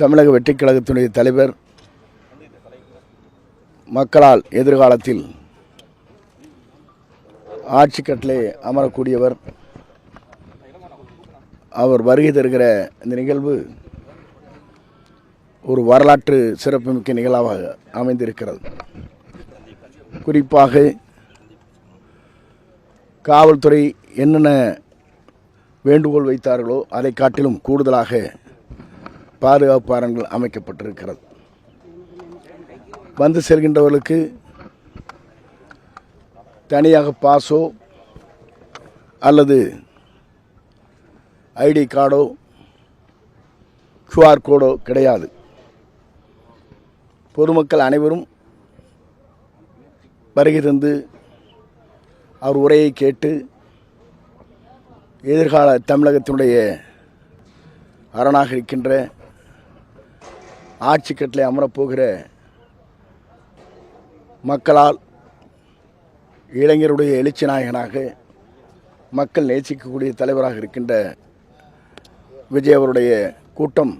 தமிழக வெற்றிக் கழகத்தினுடைய தலைவர், மக்களால் எதிர்காலத்தில் ஆட்சி கட்டிலே அமரக்கூடியவர். அவர் வருகை தருகிற இந்த நிகழ்வு ஒரு வரலாற்று சிறப்புமிக்க நிகழ்வாக அமைந்திருக்கிறது. குறிப்பாக காவல்துறை என்னென்ன வேண்டுகோள் வைத்தார்களோ அதை காட்டிலும் கூடுதலாக பாதுகாப்பு அரண்கள் அமைக்கப்பட்டிருக்கிறது. வந்து செல்கின்றவர்களுக்கு தனியாக பாஸோ அல்லது ஐடி கார்டோ QR கோடோ கிடையாது. பொதுமக்கள் அனைவரும் வருகை தந்து அவர் உரையை கேட்டு எதிர்கால தமிழகத்தினுடைய அரணாக இருக்கின்ற ஆட்சி கட்டிலே அமரப்போகிற மக்களால் இளைஞருடைய எழுச்சி நாயகனாக மக்கள் நேசிக்கக்கூடிய தலைவராக இருக்கின்ற விஜய் அவருடைய கூட்டம்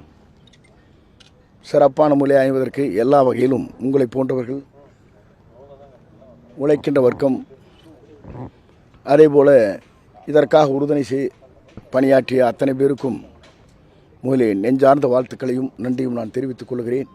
சிறப்பான முறையில் அமைவதற்கு எல்லா வகையிலும் உங்களை போன்றவர்கள், உழைக்கின்ற வர்க்கம், அதேபோல் இதற்காக உறுதுணை பணியாற்றிய அத்தனை பேருக்கும் முதலில் நெஞ்சார்ந்த வாழ்த்துக்களையும் நன்றியும் நான் தெரிவித்துக் கொள்கிறேன்.